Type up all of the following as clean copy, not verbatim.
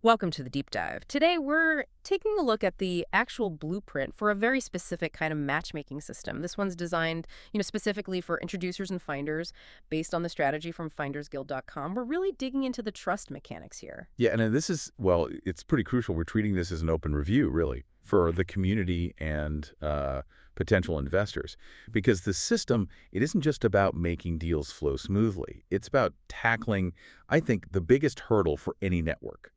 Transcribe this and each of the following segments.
Welcome to the deep dive. Today we're taking a look at the actual blueprint for a very specific kind of matchmaking system. This one's designed, specifically for introducers and finders based on the strategy from findersguild.com. We're really digging into the trust mechanics here. Yeah, and this is, well, it's pretty crucial. We're treating this as an open review, really, for the community and potential investors. Because the system, it isn't just about making deals flow smoothly. It's about tackling, I think, the biggest hurdle for any network.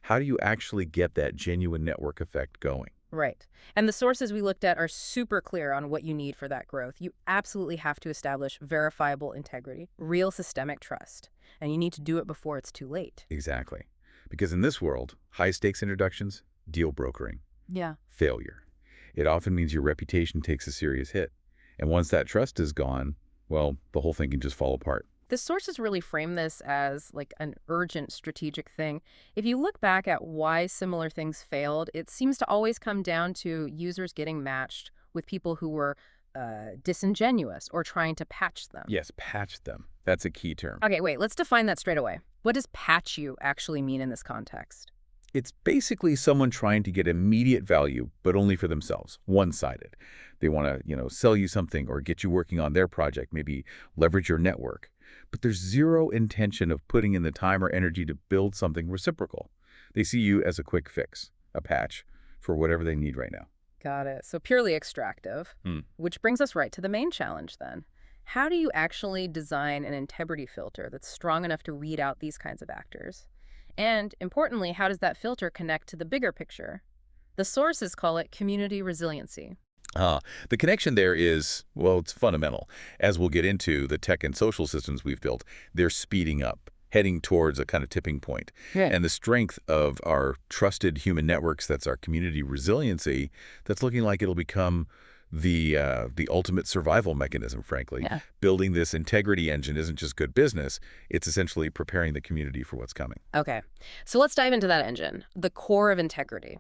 How do you actually get that genuine network effect going? Right. And the sources we looked at are super clear on what you need for that growth. You absolutely have to establish verifiable integrity, real systemic trust. And you need to do it before it's too late. Exactly. Because in this world, high-stakes introductions, deal brokering, Yeah. failure. It often means your reputation takes a serious hit. And once that trust is gone, well, the whole thing can just fall apart. The sources really frame this as like an urgent strategic thing. If you look back at why similar things failed, it seems to always come down to users getting matched with people who were disingenuous or trying to patch them. Yes, patch them. That's a key term. Okay, wait, let's define that straight away. What does patch you actually mean in this context? It's basically someone trying to get immediate value, but only for themselves, one-sided. They want to, sell you something or get you working on their project, maybe leverage your network. But there's zero intention of putting in the time or energy to build something reciprocal. They see you as a quick fix, a patch, for whatever they need right now. Got it. So purely extractive, which brings us right to the main challenge then. How do you actually design an integrity filter that's strong enough to weed out these kinds of actors? And importantly, how does that filter connect to the bigger picture? The sources call it community resiliency. The connection there is, well, it's fundamental. As we'll get into, the tech and social systems we've built, they're speeding up, heading towards a kind of tipping point. Yeah. And the strength of our trusted human networks, that's our community resiliency, that's looking like it'll become the ultimate survival mechanism, frankly. Yeah. Building this integrity engine isn't just good business. It's essentially preparing the community for what's coming. Okay, so let's dive into that engine, the core of integrity.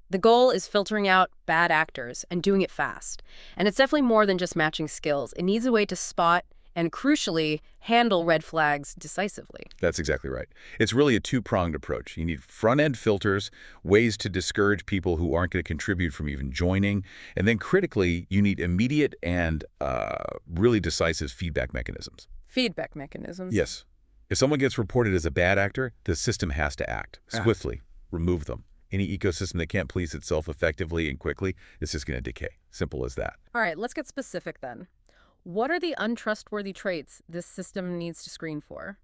The goal is filtering out bad actors and doing it fast. And it's definitely more than just matching skills. It needs a way to spot and, crucially, handle red flags decisively. That's exactly right. It's really a two-pronged approach. You need front-end filters, ways to discourage people who aren't going to contribute from even joining. And then critically, you need immediate and really decisive feedback mechanisms. Feedback mechanisms? Yes. If someone gets reported as a bad actor, the system has to act swiftly, remove them. Any ecosystem that can't police itself effectively and quickly is just going to decay. Simple as that. All right, let's get specific then. What are the untrustworthy traits this system needs to screen for?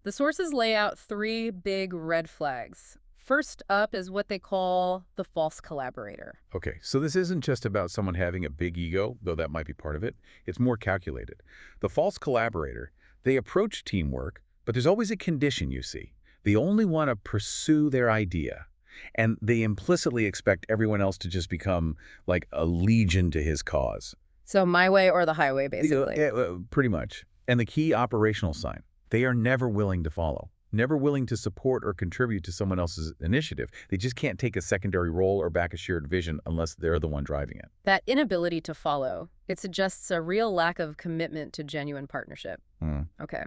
The sources lay out three big red flags. First up is what they call the false collaborator. Okay, so this isn't just about someone having a big ego, though that might be part of it. It's more calculated. The false collaborator, they approach teamwork, but there's always a condition, you see. They only want to pursue their idea. And they implicitly expect everyone else to just become like a legion to his cause. So my way or the highway, basically. Yeah, pretty much. And the key operational sign, they are never willing to follow, never willing to support or contribute to someone else's initiative. They just can't take a secondary role or back a shared vision unless they're the one driving it. That inability to follow, it suggests a real lack of commitment to genuine partnership. Okay.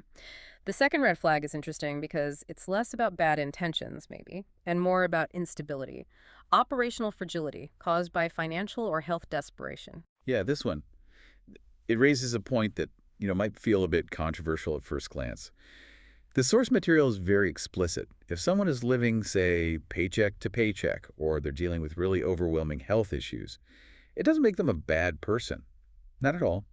The second red flag is interesting because it's less about bad intentions, maybe, and more about instability, operational fragility caused by financial or health desperation. Yeah, this one, it raises a point that, might feel a bit controversial at first glance. The source material is very explicit. If someone is living, say, paycheck to paycheck, or they're dealing with really overwhelming health issues, it doesn't make them a bad person. Not at all.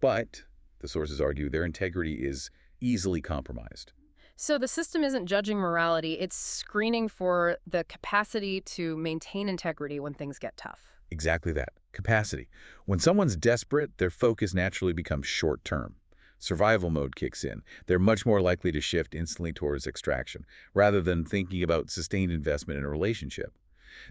But, the sources argue, their integrity is easily compromised. So the system isn't judging morality, it's screening for the capacity to maintain integrity when things get tough. Exactly that. Capacity. When someone's desperate, their focus naturally becomes short-term. Survival mode kicks in. They're much more likely to shift instantly towards extraction, rather than thinking about sustained investment in a relationship.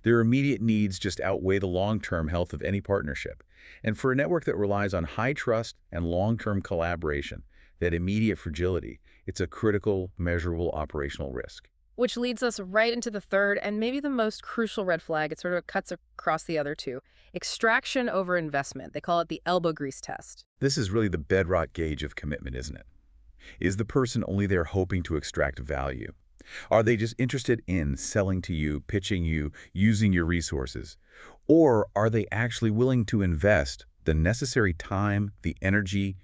Their immediate needs just outweigh the long-term health of any partnership. And for a network that relies on high trust and long-term collaboration, that immediate fragility, it's a critical, measurable operational risk. Which leads us right into the third and maybe the most crucial red flag. It sort of cuts across the other two. Extraction over investment. They call it the elbow grease test. This is really the bedrock gauge of commitment, isn't it? Is the person only there hoping to extract value? Are they just interested in selling to you, pitching you, using your resources? Or are they actually willing to invest the necessary time, the energy,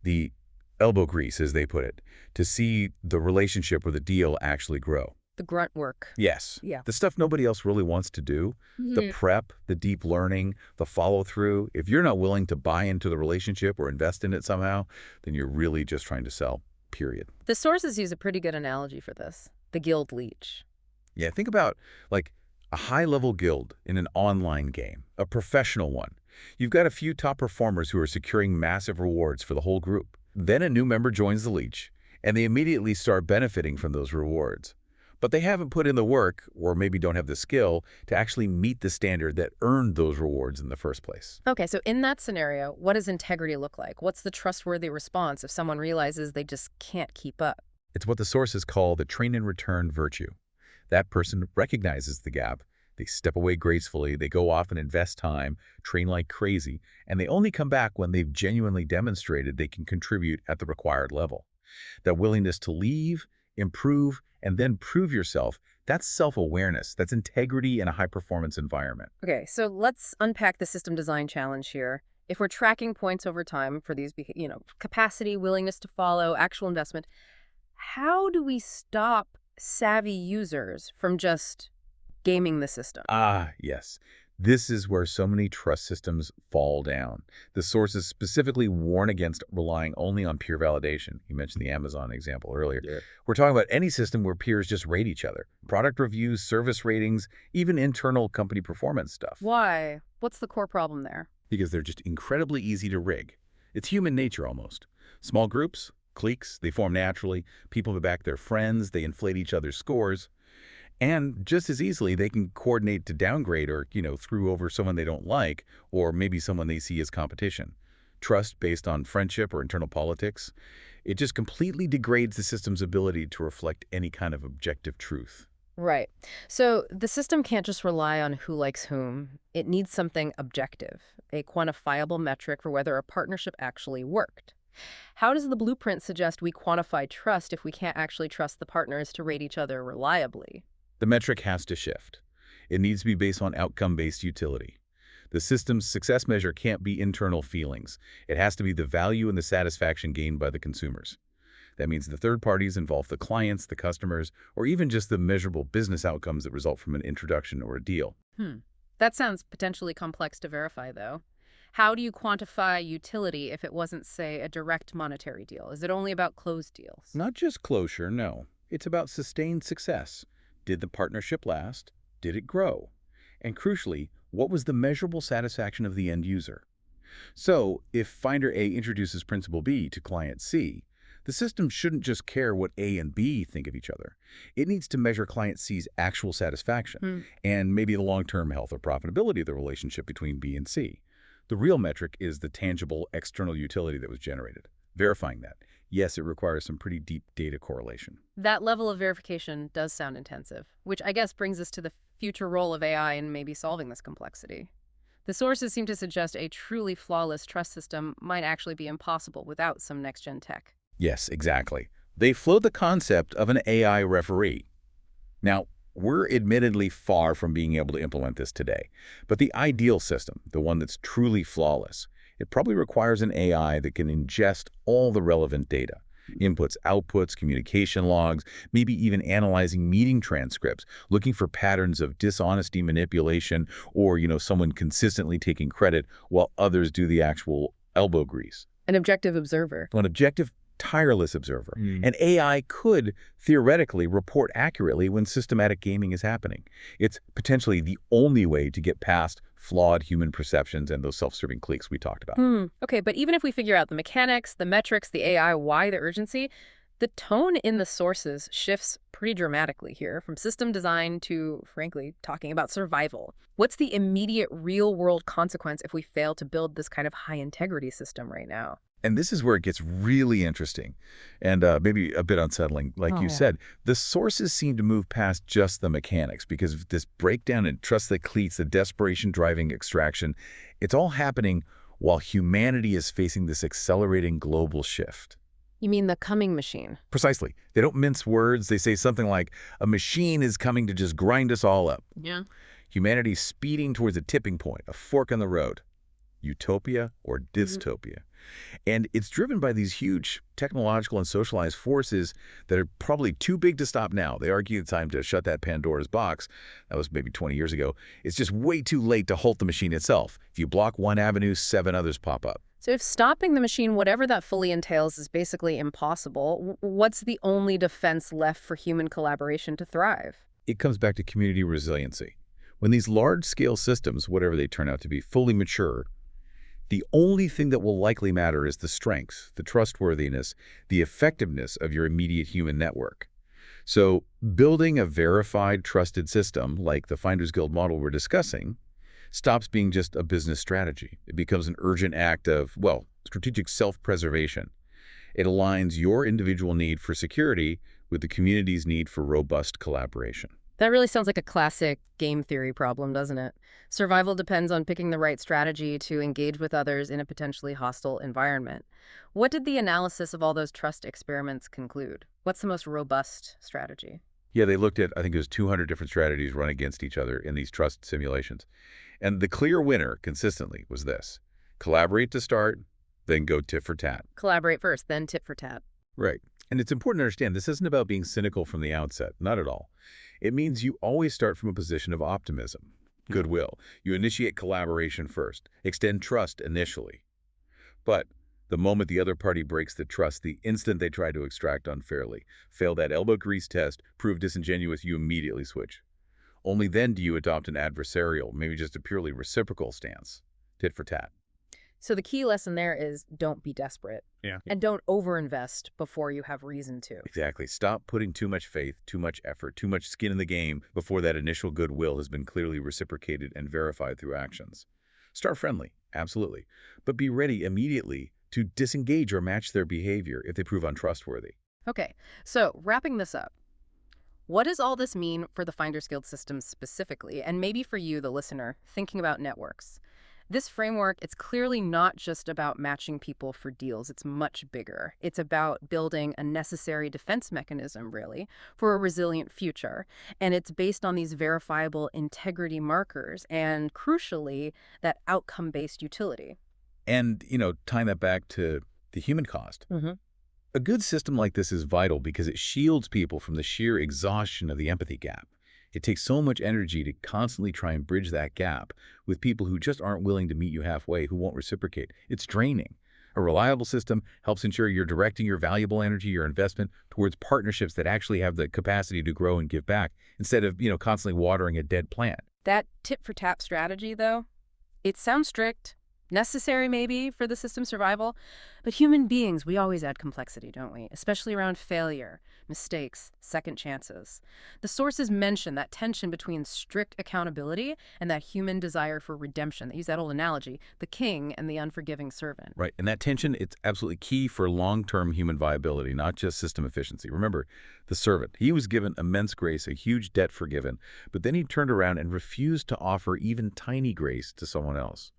the elbow grease, as they put it, to see the relationship or the deal actually grow? The grunt work. Yes. Yeah. The stuff nobody else really wants to do, the prep, the deep learning, the follow-through. If you're not willing to buy into the relationship or invest in it somehow, then you're really just trying to sell, period. The sources use a pretty good analogy for this, the guild leech. Yeah, think about like a high-level guild in an online game, a professional one. You've got a few top performers who are securing massive rewards for the whole group. Then a new member joins the leech, and they immediately start benefiting from those rewards. But they haven't put in the work, or maybe don't have the skill, to actually meet the standard that earned those rewards in the first place. Okay, so in that scenario, what does integrity look like? What's the trustworthy response if someone realizes they just can't keep up? It's what the sources call the train and return virtue. That person recognizes the gap, they step away gracefully, they go off and invest time, train like crazy, and they only come back when they've genuinely demonstrated they can contribute at the required level. That willingness to leave, improve, and then prove yourself, that's self-awareness, that's integrity in a high-performance environment. Okay, so let's unpack the system design challenge here. If we're tracking points over time for these, capacity, willingness to follow, actual investment, how do we stop savvy users from just gaming the system? Ah, yes. This is where so many trust systems fall down. The sources specifically warn against relying only on peer validation. You mentioned the Amazon example earlier. Yeah. We're talking about any system where peers just rate each other. Product reviews, service ratings, even internal company performance stuff. Why? What's the core problem there? Because they're just incredibly easy to rig. It's human nature almost. Small groups, cliques, they form naturally. People back their friends, they inflate each other's scores. And just as easily, they can coordinate to downgrade or, throw over someone they don't like, or maybe someone they see as competition. Trust based on friendship or internal politics, it just completely degrades the system's ability to reflect any kind of objective truth. Right. So the system can't just rely on who likes whom. It needs something objective, a quantifiable metric for whether a partnership actually worked. How does the blueprint suggest we quantify trust if we can't actually trust the partners to rate each other reliably? The metric has to shift. It needs to be based on outcome-based utility. The system's success measure can't be internal feelings. It has to be the value and the satisfaction gained by the consumers. That means the third parties involve the clients, the customers, or even just the measurable business outcomes that result from an introduction or a deal. That sounds potentially complex to verify, though. How do you quantify utility if it wasn't, say, a direct monetary deal? Is it only about closed deals? Not just closure, no. It's about sustained success. Did the partnership last? Did it grow? And crucially, what was the measurable satisfaction of the end user? So, if Finder A introduces Principal B to Client C, the system shouldn't just care what A and B think of each other. It needs to measure Client C's actual satisfaction and maybe the long-term health or profitability of the relationship between B and C. The real metric is the tangible external utility that was generated. Verifying that, yes, it requires some pretty deep data correlation. That level of verification does sound intensive, which I guess brings us to the future role of AI in maybe solving this complexity. The sources seem to suggest a truly flawless trust system might actually be impossible without some next-gen tech. Yes, exactly. They float the concept of an AI referee. Now, we're admittedly far from being able to implement this today, but the ideal system, the one that's truly flawless, it probably requires an AI that can ingest all the relevant data. Inputs, outputs, communication logs, maybe even analyzing meeting transcripts, looking for patterns of dishonesty, manipulation, or, someone consistently taking credit while others do the actual elbow grease. An objective observer. An objective, tireless observer. An AI could theoretically report accurately when systematic gaming is happening. It's potentially the only way to get past flawed human perceptions and those self-serving cliques we talked about. Okay, but even if we figure out the mechanics, the metrics, the AI, why the urgency, the tone in the sources shifts pretty dramatically here, from system design to, frankly, talking about survival. What's the immediate real-world consequence if we fail to build this kind of high-integrity system right now? And this is where it gets really interesting and maybe a bit unsettling. Like you said, the sources seem to move past just the mechanics because of this breakdown in trust that cleats, the desperation driving extraction. It's all happening while humanity is facing this accelerating global shift. You mean the coming machine? Precisely. They don't mince words. They say something like, a machine is coming to just grind us all up. Yeah. Humanity's speeding towards a tipping point, a fork in the road. Utopia or dystopia. And it's driven by these huge technological and socialized forces that are probably too big to stop now. They argue the time to shut that Pandora's box. That was maybe 20 years ago. It's just way too late to halt the machine itself. If you block one avenue, 7 others pop up. So if stopping the machine, whatever that fully entails, is basically impossible, what's the only defense left for human collaboration to thrive? It comes back to community resiliency. When these large-scale systems, whatever they turn out to be, fully mature, the only thing that will likely matter is the strength, the trustworthiness, the effectiveness of your immediate human network. So building a verified, trusted system, like the Finders Guild model we're discussing, stops being just a business strategy. It becomes an urgent act of, well, strategic self-preservation. It aligns your individual need for security with the community's need for robust collaboration. That really sounds like a classic game theory problem, doesn't it? Survival depends on picking the right strategy to engage with others in a potentially hostile environment. What did the analysis of all those trust experiments conclude? What's the most robust strategy? Yeah, they looked at, I think it was 200 different strategies run against each other in these trust simulations. And the clear winner consistently was this: collaborate to start, then go tit for tat. Collaborate first, then tit for tat. Right. And it's important to understand this isn't about being cynical from the outset. Not at all. It means you always start from a position of optimism, goodwill. You initiate collaboration first, extend trust initially. But the moment the other party breaks the trust, the instant they try to extract unfairly, fail that elbow grease test, prove disingenuous, you immediately switch. Only then do you adopt an adversarial, maybe just a purely reciprocal stance, tit for tat. So the key lesson there is don't be desperate. Yeah. And don't overinvest before you have reason to. Exactly. Stop putting too much faith, too much effort, too much skin in the game before that initial goodwill has been clearly reciprocated and verified through actions. Start friendly, absolutely, but be ready immediately to disengage or match their behavior if they prove untrustworthy. Okay, so wrapping this up, what does all this mean for the Finders Guild system specifically, and maybe for you, the listener, thinking about networks? This framework, it's clearly not just about matching people for deals. It's much bigger. It's about building a necessary defense mechanism, really, for a resilient future. And it's based on these verifiable integrity markers and, crucially, that outcome-based utility. And, tying that back to the human cost. A good system like this is vital because it shields people from the sheer exhaustion of the empathy gap. It takes so much energy to constantly try and bridge that gap with people who just aren't willing to meet you halfway, who won't reciprocate. It's draining. A reliable system helps ensure you're directing your valuable energy, your investment, towards partnerships that actually have the capacity to grow and give back, instead of, constantly watering a dead plant. That tit-for-tat strategy, though, it sounds strict, necessary maybe for the system's survival, but human beings, we always add complexity, don't we? Especially around failure, mistakes, second chances. The sources mention that tension between strict accountability and that human desire for redemption. They use that old analogy, the king and the unforgiving servant. Right, and that tension, it's absolutely key for long-term human viability, not just system efficiency. Remember, the servant, he was given immense grace, a huge debt forgiven, but then he turned around and refused to offer even tiny grace to someone else.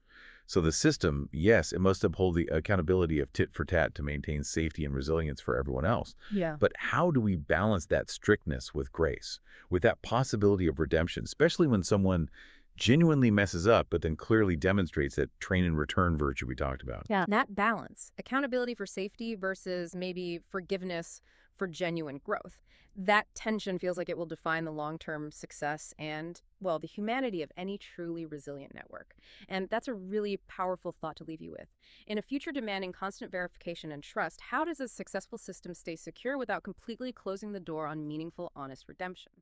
So the system, yes, it must uphold the accountability of tit for tat to maintain safety and resilience for everyone else. Yeah. But how do we balance that strictness with grace, with that possibility of redemption, especially when someone genuinely messes up, but then clearly demonstrates that train and return virtue we talked about? Yeah, that balance, accountability for safety versus maybe forgiveness for genuine growth. That tension feels like it will define the long-term success and, well, the humanity of any truly resilient network. And that's a really powerful thought to leave you with. In a future demanding constant verification and trust, how does a successful system stay secure without completely closing the door on meaningful, honest redemption?